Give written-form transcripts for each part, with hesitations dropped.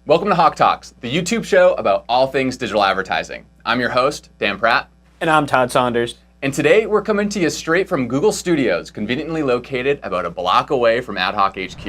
Welcome to Hawk Talks, the YouTube show about all things digital advertising. I'm your host, Dan Pratt. And I'm Todd Saunders. And today we're coming to you straight from Google Studios, conveniently located about a block away from AdHawk HQ.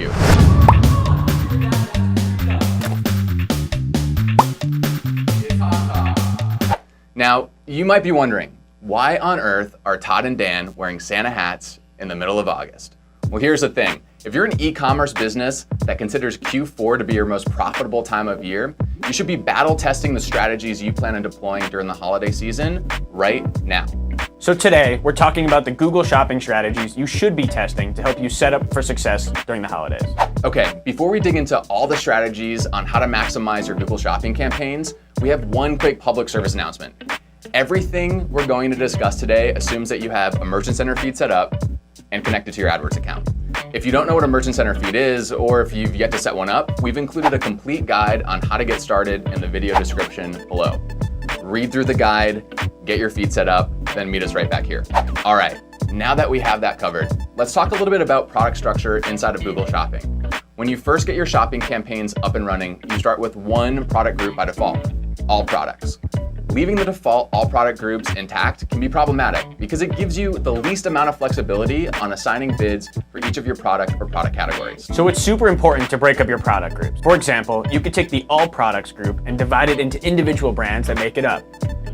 Now, you might be wondering, why on earth are Todd and Dan wearing Santa hats in the middle of August? Well, here's the thing. If you're an e-commerce business that considers Q4 to be your most profitable time of year, you should be battle testing the strategies you plan on deploying during the holiday season right now. So today, we're talking about the Google shopping strategies you should be testing to help you set up for success during the holidays. Okay, before we dig into all the strategies on how to maximize your Google shopping campaigns, we have one quick public service announcement. Everything we're going to discuss today assumes that you have a Merchant Center feed set up and connected to your AdWords account. If you don't know what a Merchant Center feed is, or if you've yet to set one up, we've included a complete guide on how to get started in the video description below. Read through the guide, get your feed set up, then meet us right back here. All right, now that we have that covered, let's talk a little bit about product structure inside of Google Shopping. When you first get your shopping campaigns up and running, you start with one product group by default, all products. Leaving the default all product groups intact can be problematic because it gives you the least amount of flexibility on assigning bids for each of your product or product categories. So it's super important to break up your product groups. For example, you could take the all products group and divide it into individual brands that make it up.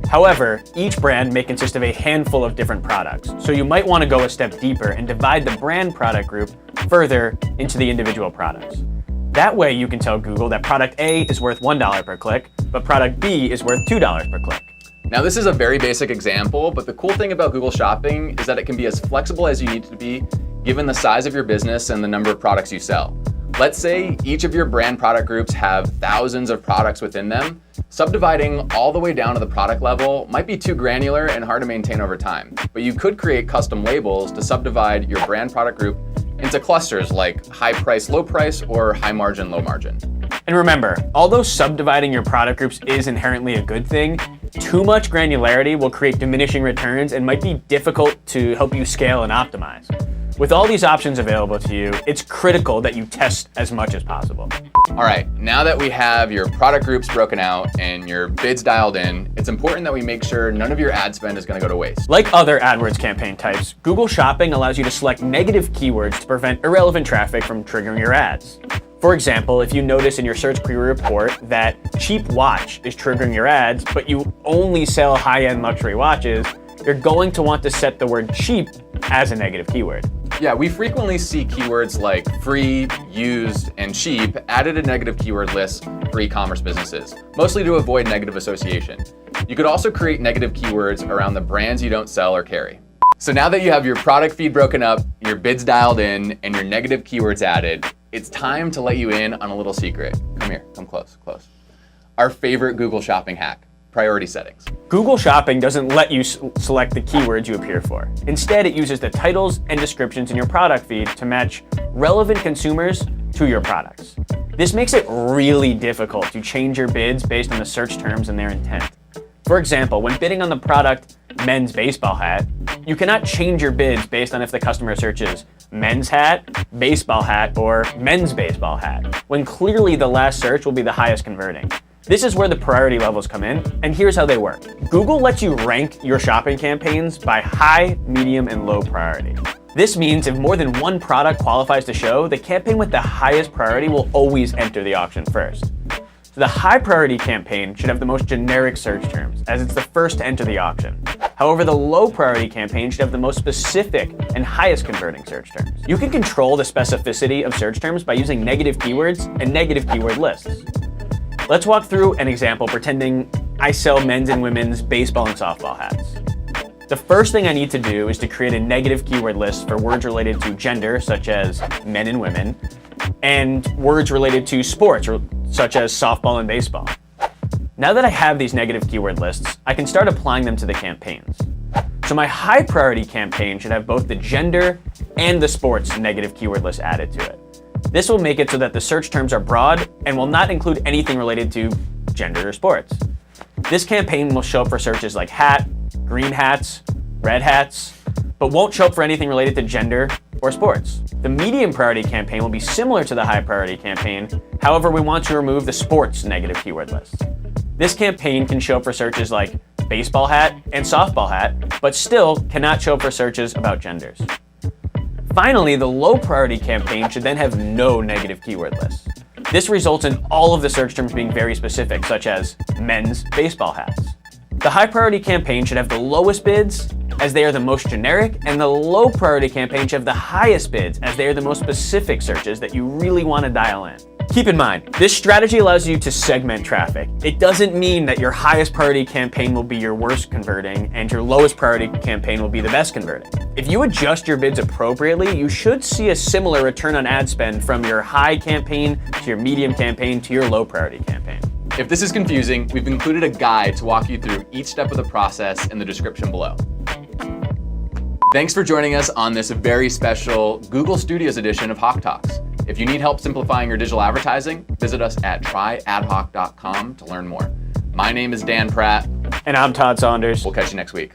However, each brand may consist of a handful of different products. So you might want to go a step deeper and divide the brand product group further into the individual products. That way you can tell Google that product A is worth $1 per click, but product B is worth $2 per click. Now this is a very basic example, but the cool thing about Google Shopping is that it can be as flexible as you need to be given the size of your business and the number of products you sell. Let's say each of your brand product groups have thousands of products within them. Subdividing all the way down to the product level might be too granular and hard to maintain over time, but you could create custom labels to subdivide your brand product group into clusters like high price, low price, or high margin, low margin. And remember, although subdividing your product groups is inherently a good thing, too much granularity will create diminishing returns and might be difficult to help you scale and optimize. With all these options available to you, it's critical that you test as much as possible. All right, now that we have your product groups broken out and your bids dialed in, it's important that we make sure none of your ad spend is going to go to waste. Like other AdWords campaign types, Google Shopping allows you to select negative keywords to prevent irrelevant traffic from triggering your ads. For example, if you notice in your search query report that cheap watch is triggering your ads, but you only sell high-end luxury watches, you're going to want to set the word cheap as a negative keyword. Yeah, we frequently see keywords like free, used, and cheap added to negative keyword lists for e-commerce businesses, mostly to avoid negative association. You could also create negative keywords around the brands you don't sell or carry. So now that you have your product feed broken up, your bids dialed in, and your negative keywords added, it's time to let you in on a little secret. Come here, come close. Our favorite Google Shopping hack, priority settings. Google Shopping doesn't let you select the keywords you appear for. Instead, it uses the titles and descriptions in your product feed to match relevant consumers to your products. This makes it really difficult to change your bids based on the search terms and their intent. For example, when bidding on the product men's baseball hat, you cannot change your bids based on if the customer searches men's hat, baseball hat, or men's baseball hat, when clearly the last search will be the highest converting. This is where the priority levels come in, and here's how they work. Google lets you rank your shopping campaigns by high, medium, and low priority. This means if more than one product qualifies to show, the campaign with the highest priority will always enter the auction first. So the high priority campaign should have the most generic search terms, as it's the first to enter the auction. However, the low priority campaign should have the most specific and highest converting search terms. You can control the specificity of search terms by using negative keywords and negative keyword lists. Let's walk through an example pretending I sell men's and women's baseball and softball hats. The first thing I need to do is to create a negative keyword list for words related to gender, such as men and women, and words related to sports, such as softball and baseball. Now that I have these negative keyword lists, I can start applying them to the campaigns. So my high priority campaign should have both the gender and the sports negative keyword list added to it. This will make it so that the search terms are broad and will not include anything related to gender or sports. This campaign will show up for searches like hat, green hats, red hats, but won't show up for anything related to gender or sports. The medium priority campaign will be similar to the high priority campaign. However, we want to remove the sports negative keyword list. This campaign can show up for searches like baseball hat and softball hat, but still cannot show up for searches about genders. Finally, the low priority campaign should then have no negative keyword lists. This results in all of the search terms being very specific, such as men's baseball hats. The high priority campaign should have the lowest bids, as they are the most generic, and the low priority campaign should have the highest bids, as they are the most specific searches that you really want to dial in. Keep in mind, this strategy allows you to segment traffic. It doesn't mean that your highest priority campaign will be your worst converting and your lowest priority campaign will be the best converting. If you adjust your bids appropriately, you should see a similar return on ad spend from your high campaign to your medium campaign to your low priority campaign. If this is confusing, we've included a guide to walk you through each step of the process in the description below. Thanks for joining us on this very special Google Studios edition of Hawk Talks. If you need help simplifying your digital advertising, visit us at tryadhawk.com to learn more. My name is Dan Pratt. And I'm Todd Saunders. We'll catch you next week.